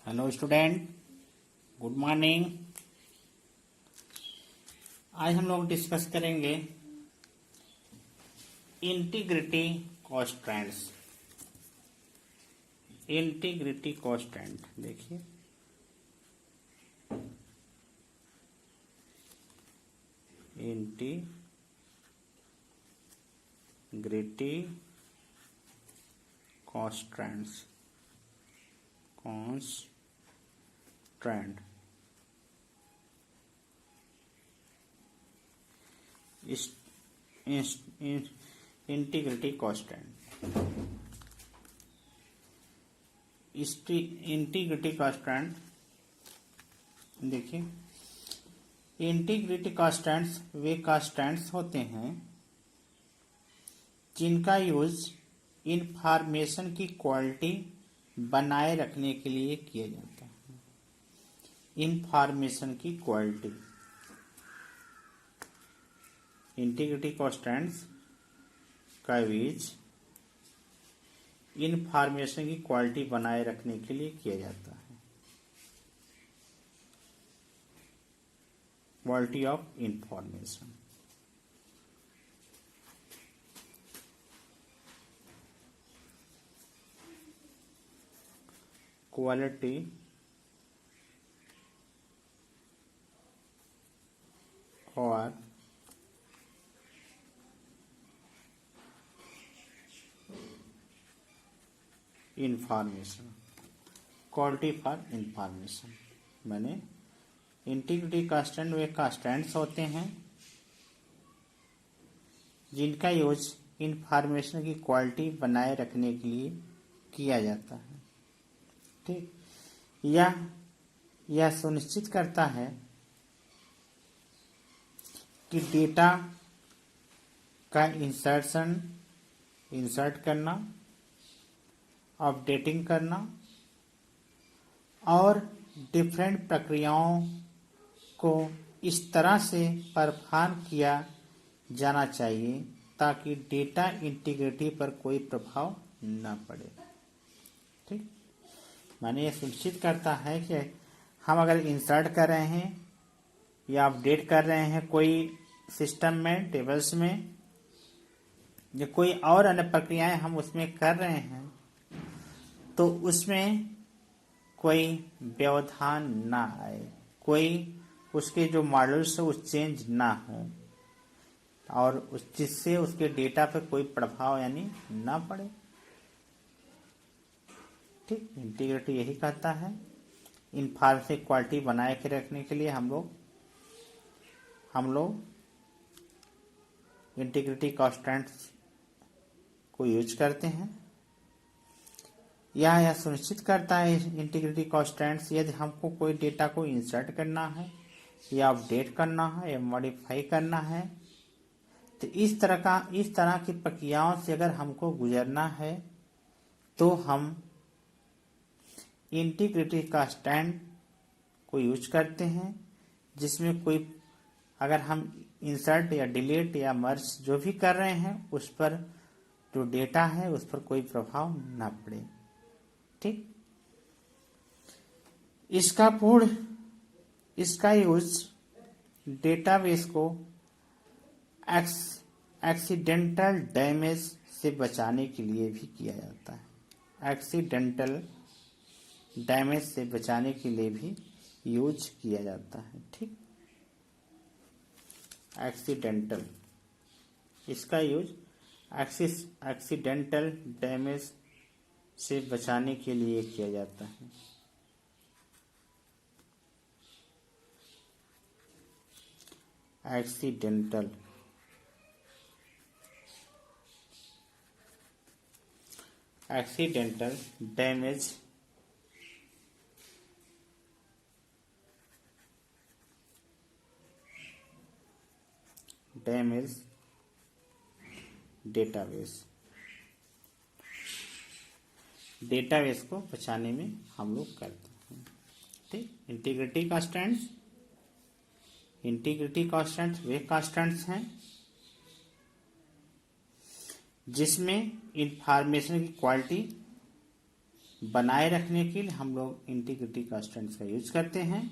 Hello student, good morning. आज हम लोग डिस्कस करेंगे इंटीग्रिटी कॉन्स्टेंट्स। इंटीग्रिटी कॉन्स्टेंट देखिए, integrity constants integrity constant. Integrity constant देखिए, इंटीग्रिटी कांस्टेंट्स वे कांस्टेंट्स होते हैं जिनका यूज इंफॉर्मेशन की क्वालिटी बनाए रखने के लिए किया जाता है। इंफॉर्मेशन की क्वालिटी, इंटीग्रिटी कांस्टेंट्स का यूज इंफॉर्मेशन की क्वालिटी बनाए रखने के लिए किया जाता है। Quality of information. क्वालिटी और इंफॉर्मेशन, क्वालिटी फॉर इंफॉर्मेशन माने इंटीग्रिटी कांस्टेंट वे कांस्टेंट्स होते हैं जिनका यूज इंफॉर्मेशन की क्वालिटी बनाए रखने के लिए किया जाता है। ठीक, यह सुनिश्चित करता है कि डेटा का इंसर्ट करना, अपडेटिंग करना और डिफरेंट प्रक्रियाओं को इस तरह से परफॉर्म किया जाना चाहिए ताकि डेटा इंटीग्रिटी पर कोई प्रभाव न पड़े। ठीक, माने यह सुनिश्चित करता है कि हम अगर इंसर्ट कर रहे हैं या अपडेट कर रहे हैं कोई सिस्टम में, टेबल्स में, या कोई और अन्य प्रक्रियाएं हम उसमें कर रहे हैं, तो उसमें कोई व्यवधान ना आए, कोई उसके जो मॉड्यूल्स है वो चेंज ना हो और जिससे उसके डेटा पर कोई प्रभाव यानी ना पड़े। ठीक, इंटीग्रिटी यही कहता है। इनफॉर्मेशन क्वालिटी बनाए के रखने के लिए हम लोग इंटीग्रिटी कांस्टेंट्स को यूज करते हैं। यह सुनिश्चित करता है इंटीग्रिटी कांस्टेंट्स, यदि हमको कोई डेटा को इंसर्ट करना है या अपडेट करना है या मॉडिफाई करना है, तो इस तरह की प्रक्रियाओं से अगर हमको गुजरना है तो हम इंटीग्रिटी कांस्टेंट को यूज करते हैं, जिसमें कोई अगर हम इंसर्ट या डिलीट या मर्ज जो भी कर रहे हैं उस पर जो डेटा है उस पर कोई प्रभाव ना पड़े। ठीक, इसका यूज डेटाबेस को एक्सीडेंटल डैमेज से बचाने के लिए भी किया जाता है। एक्सीडेंटल डैमेज से बचाने के लिए भी यूज किया जाता है। ठीक, एक्सीडेंटल, इसका यूज एक्सीडेंटल डैमेज से बचाने के लिए किया जाता है। एक्सीडेंटल डैमेज डेटाबेस को बचाने में हम लोग करते हैं। ठीक, इंटीग्रिटी कांस्टेंट्स वे कांस्टेंट्स हैं जिसमें इंफॉर्मेशन की क्वालिटी बनाए रखने के लिए हम लोग इंटीग्रिटी कांस्टेंट्स का यूज करते हैं।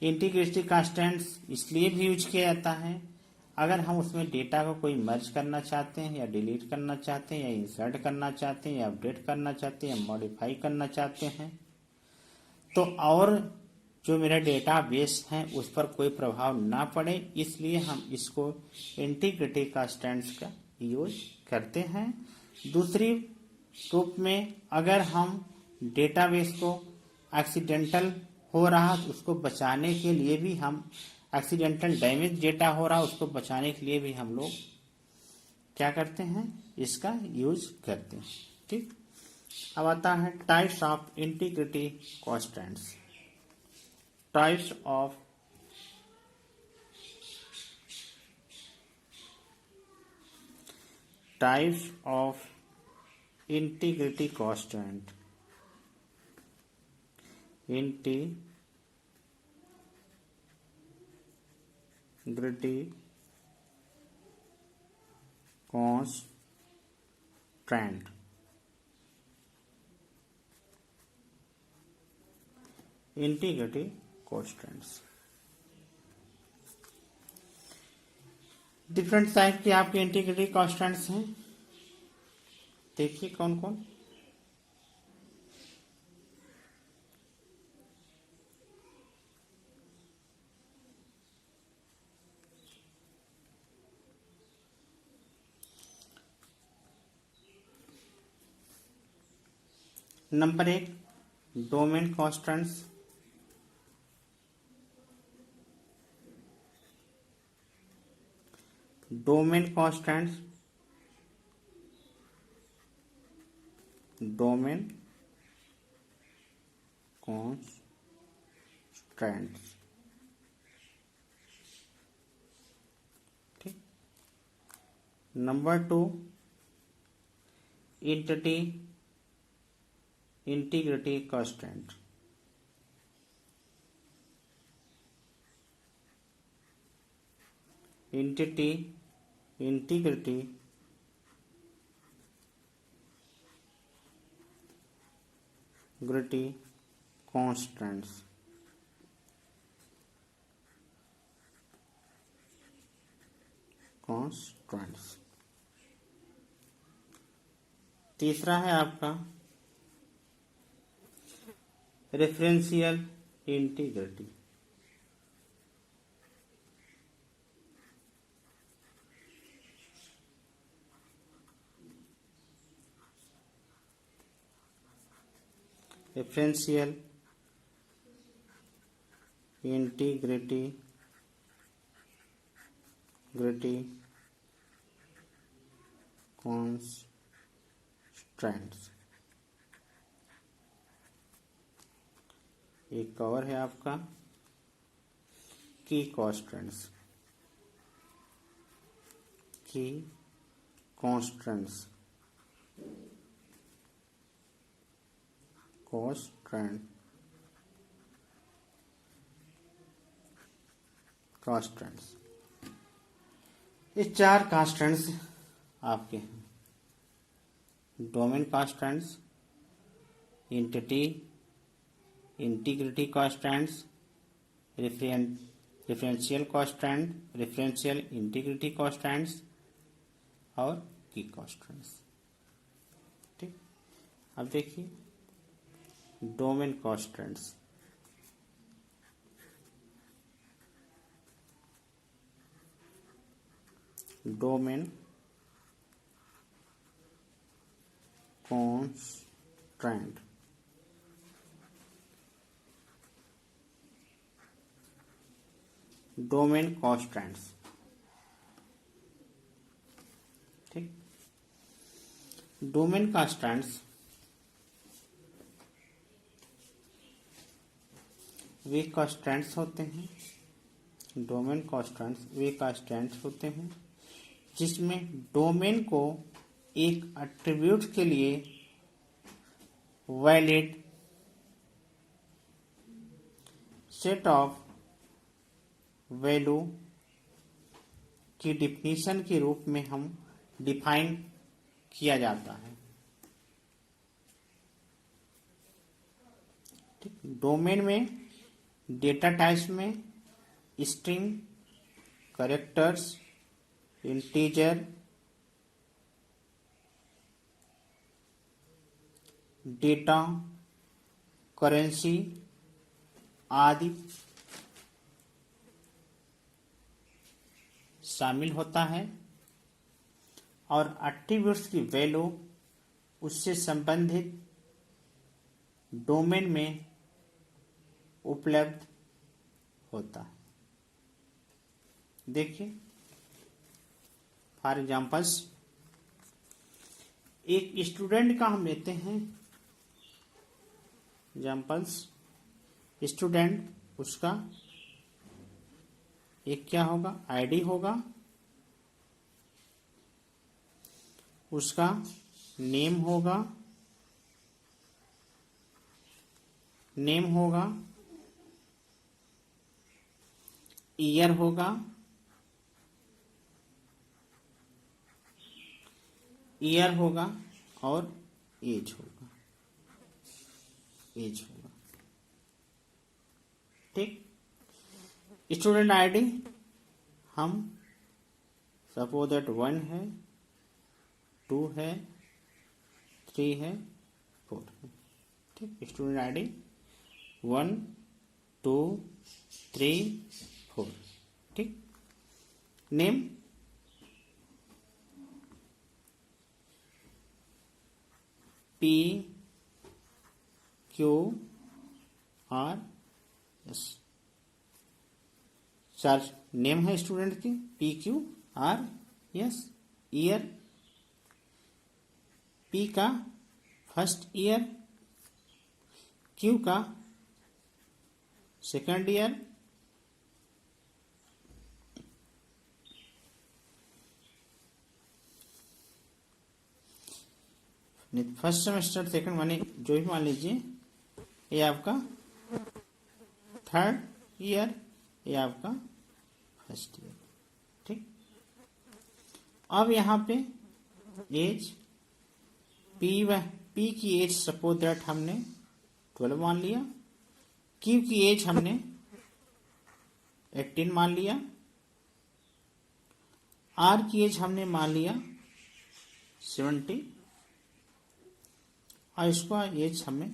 इंटीग्रिटी कांस्टेंट्स इसलिए भी यूज किया जाता है अगर हम उसमें डेटा को कोई मर्ज करना चाहते हैं या डिलीट करना चाहते हैं या इंसर्ट करना चाहते हैं या अपडेट करना चाहते हैं या मॉडिफाई करना चाहते हैं, तो और जो मेरा डेटा बेस है उस पर कोई प्रभाव ना पड़े, इसलिए हम इसको इंटीग्रिटी कांस्टेंट्स का यूज करते हैं। दूसरी रूप में अगर हम डेटाबेस को एक्सीडेंटल हो रहा तो उसको बचाने के लिए भी हम एक्सीडेंटल डैमेज डेटा हो रहा उसको बचाने के लिए भी हम लोग क्या करते हैं, इसका यूज करते हैं। ठीक, अब आता है types of integrity constants. Types of integrity constant. Integrity constant. Integrity constants different type के आपके इंटीग्रिटी कांस्टेंट्स हैं। देखिए कौन कौन। Number 1 domain constants. Domain constants, domain constants. ठीक। Number 2 integrity constant. Integrity constants. तीसरा है आपका referential integrity. Referential integrity constants. एक और है आपका की कांस्टेंट्स। की कांस्टेंट्स ये 4 कांस्टेंट्स आपके हैं। Domain constants, integrity constants, referential constant, referential integrity constants और की कांस्टेंट्स। ठीक, अब देखिए domain constants. Domain constant domain constants. ठीक, डोमेन कांस्टेंट्स वे कांस्टेंट्स होते हैं। डोमेन कांस्टेंट्स वे कांस्टेंट्स होते हैं जिसमें डोमेन को एक एट्रीब्यूट के लिए वैलिड सेट ऑफ वैल्यू की डिफिनीशन के रूप में हम डिफाइन किया जाता है। ठीक। डोमेन में डेटा टाइप्स में string, characters, integer, data, currency आदि शामिल होता है और एट्रीब्यूट्स की वैल्यू उससे संबंधित डोमेन में उपलब्ध होता है। देखिए फॉर एग्जांपल्स, एक स्टूडेंट का हम लेते हैं एग्जांपल्स। स्टूडेंट, उसका एक क्या होगा, आईडी होगा, उसका नेम होगा, ईयर होगा, और एज होगा, ठीक। स्टूडेंट आईडी हम सपोज दैट 1 है, 2 है, 3 है, 4 है, ठीक। स्टूडेंट आईडी 1 2 3 4, ठीक। नेम PQRS, चार नेम है स्टूडेंट की, PQRS। ईयर, P का फर्स्ट ईयर, Q का second year, first semester, second, माने जो भी मान लीजिए, ये आपका थर्ड ईयर, ये आपका फर्स्ट ईयर, ठीक। अब यहाँ पे एज, पी की एज सपोज दैट हमने 12 मान लिया, क्यू की एज हमने 18 मान लिया, आर की एज हमने मान लिया 70, और इसका एज हमें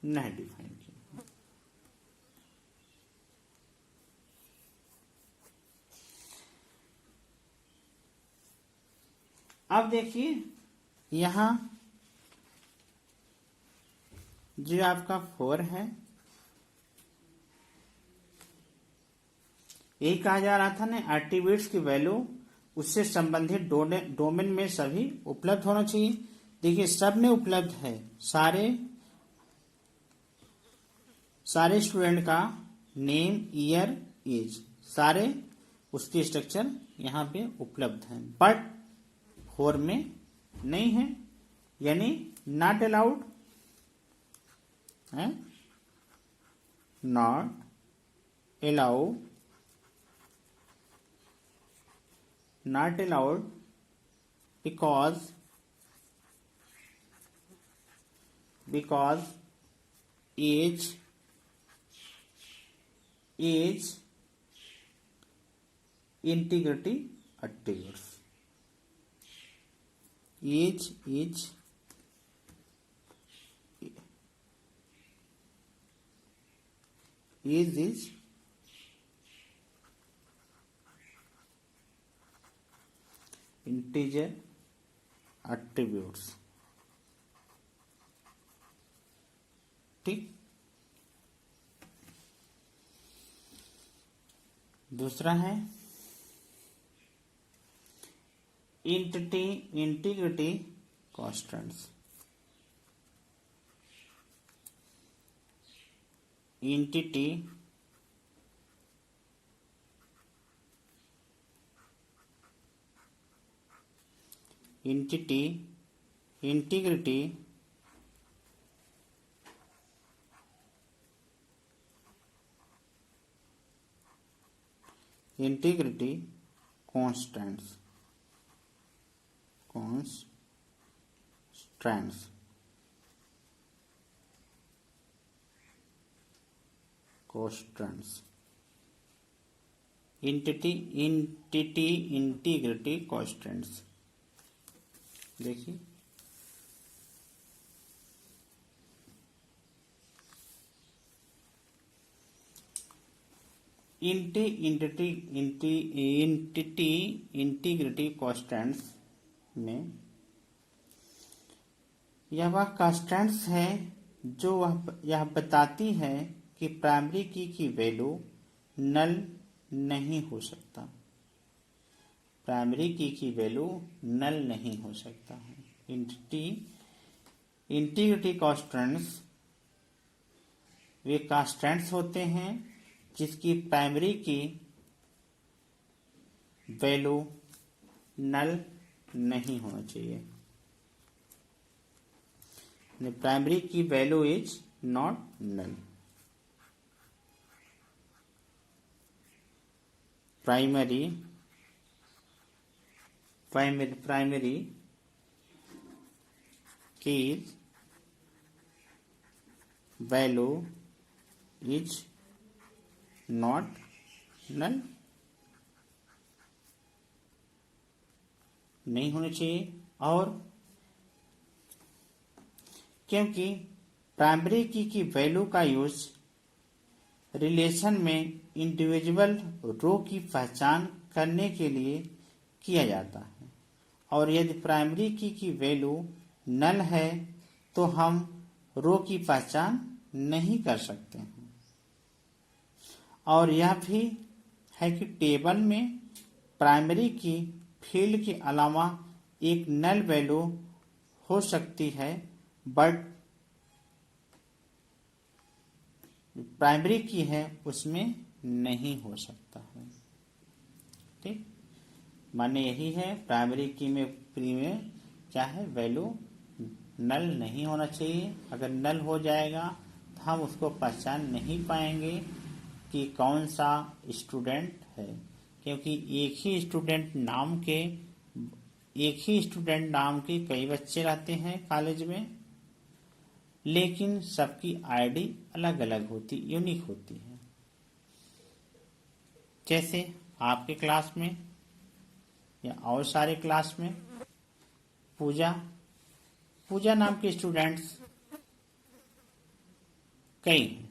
नहीं डिफाइन किया। अब देखिए यहां जो आपका 4 है, यही कहा जा रहा था ना, एट्रीब्यूट्स की वैल्यू उससे संबंधित डोमेन में सभी उपलब्ध होना चाहिए। देखिए सब में उपलब्ध है, सारे स्टूडेंट का नेम, ईयर, एज, सारे उसके स्ट्रक्चर यहाँ पे उपलब्ध हैं, बट 4 में नहीं है, यानी नॉट अलाउड है, not allowed because age integrity attributes, age is integer attributes, ठीक। दूसरा है integrity constants, integrity constants, constants, integrity constants. देखिए इंटीग्रिटी कॉन्स्टेंट्स में यह वह कॉन्स्टेंट्स है जो यह बताती है कि प्राइमरी की वैल्यू नल नहीं हो सकता। प्राइमरी की वैल्यू नल नहीं हो सकता है। इंटीग्रिटी कॉन्स्टेंट्स वे कॉन्स्टेंट्स होते हैं जिसकी प्राइमरी की वैल्यू नल नहीं होना चाहिए। Primary key value is not null. Primary key value is not null, नहीं होनी चाहिए। और क्योंकि प्राइमरी की वैल्यू का यूज रिलेशन में इंडिविजुअल रो की पहचान करने के लिए किया जाता है, और यदि प्राइमरी की वैल्यू नल है तो हम रो की पहचान नहीं कर सकते हैं। और यह भी है कि टेबल में प्राइमरी की फील्ड के अलावा एक नल वैल्यू हो सकती है, बट प्राइमरी की है उसमें नहीं हो सकता है। ठीक, माने यही है प्राइमरी की में क्या है, वैल्यू नल नहीं होना चाहिए। अगर नल हो जाएगा तो हम उसको पहचान नहीं पाएंगे कि कौन सा स्टूडेंट है, क्योंकि एक ही स्टूडेंट नाम के कई बच्चे रहते हैं कॉलेज में, लेकिन सबकी आईडी अलग अलग होती, यूनिक होती है। जैसे आपके क्लास में या और सारे क्लास में पूजा नाम के स्टूडेंट्स कई हैं।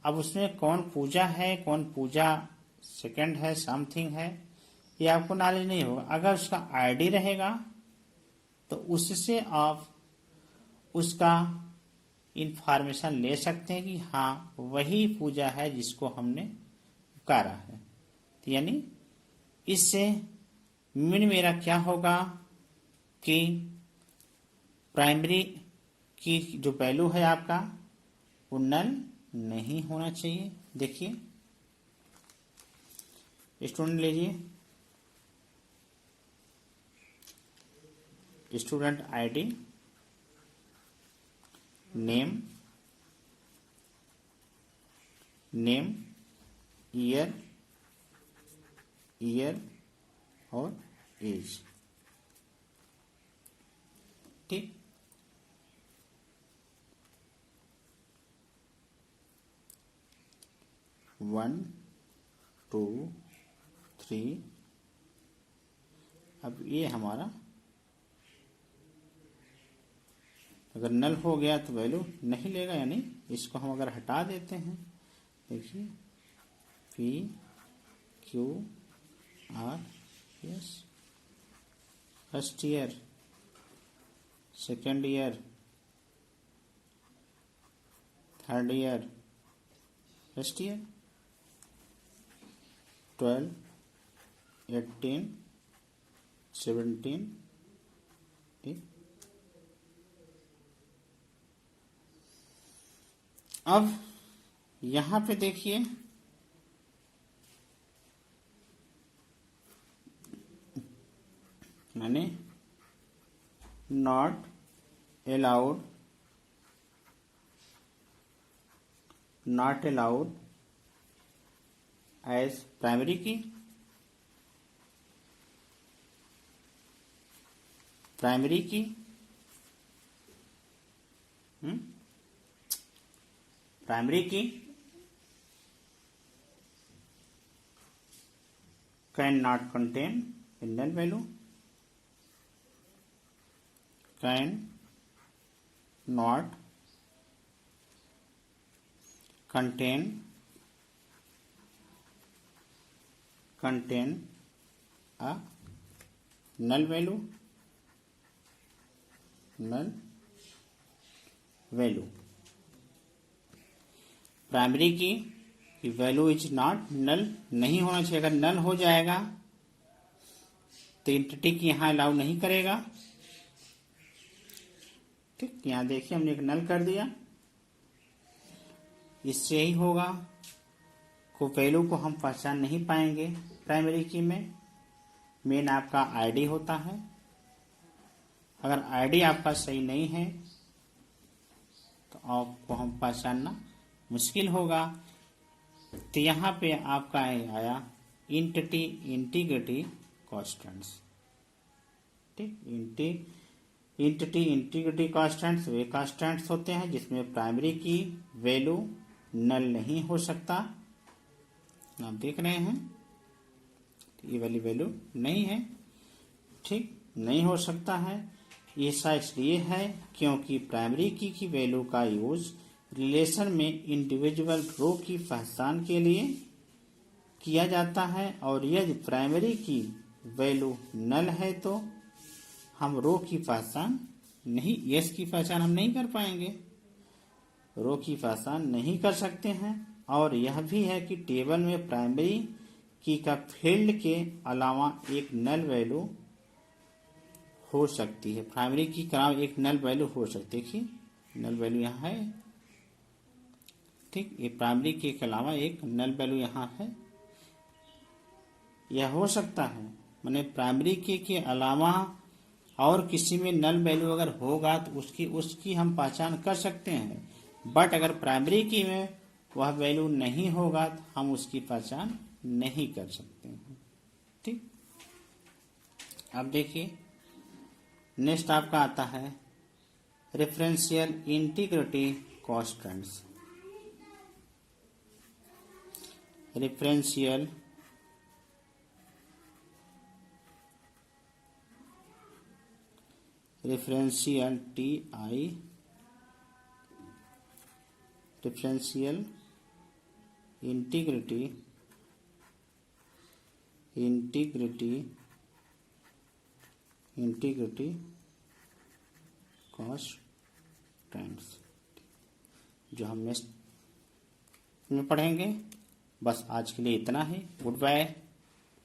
अब उसमें कौन पूजा है, कौन पूजा सेकंड है, समथिंग है, ये आपको नॉलेज नहीं होगा। अगर उसका आईडी रहेगा तो उससे आप उसका इंफॉर्मेशन ले सकते हैं कि हाँ वही पूजा है जिसको हमने पुकारा है। तो यानी इससे मेरा क्या होगा कि प्राइमरी की जो वैल्यू है आपका वो नल नहीं होना चाहिए। देखिए स्टूडेंट लीजिए, स्टूडेंट आईडी, नेम, ईयर और एज। ठीक, वन, टू, थ्री। अब ये हमारा अगर नल हो गया तो वैल्यू नहीं लेगा, यानी इसको हम अगर हटा देते हैं, देखिए P Q R S, first year, second year, third year, first year, 12, 18, 17, अब यहां पे देखिए मैंने not allowed as primary key, can not contain a null value, can not contain a null value, primary key value is not null, नहीं होना चाहिए। अगर नल हो जाएगा तो एंटिटी की यहां अलाउ नहीं करेगा। ठीक, यहां देखिए हमने एक नल कर दिया, इससे यही होगा को वैल्यू को हम पहचान नहीं पाएंगे। प्राइमरी की में मेन आपका आईडी होता है, अगर आईडी आपका सही नहीं है तो आपको हम पहचानना मुश्किल होगा। तो यहाँ पे आपका आया इंटिटी इंटीग्रिटी कॉन्स्टेंट्स। ठीक, इंटिटी इंटीग्रिटी कॉन्स्टेंट्स वे कॉन्स्टेंट्स होते हैं जिसमें प्राइमरी की वैल्यू नल नहीं हो सकता। आप देख रहे हैं ये वाली वैल्यू नहीं है। ठीक, नहीं हो सकता है। ऐसा इसलिए है क्योंकि प्राइमरी की वैल्यू का यूज रिलेशन में इंडिविजुअल रो की पहचान के लिए किया जाता है, और यदि प्राइमरी की वैल्यू नल है तो हम रो की पहचान नहीं, यस की पहचान हम नहीं कर पाएंगे, रो की पहचान नहीं कर सकते हैं। और यह भी है कि टेबल में प्राइमरी की का फील्ड के अलावा एक नल वैल्यू हो सकती है। प्राइमरी की का एक नल वैल्यू हो सकती है। देखिए नल वैल्यू यहाँ है। ठीक, ये प्राइमरी की के अलावा एक नल वैल्यू यहाँ है, यह हो सकता है। माने प्राइमरी की के अलावा और किसी में नल वैल्यू अगर होगा तो उसकी हम पहचान कर सकते हैं। बट अगर प्राइमरी की में वह वैल्यू नहीं होगा तो हम उसकी पहचान नहीं कर सकते हैं। ठीक, अब देखिए नेक्स्ट आपका आता है referential integrity constants. Referential referential integrity constants जो हम नेक्स्ट में पढ़ेंगे। बस आज के लिए इतना ही। Good bye.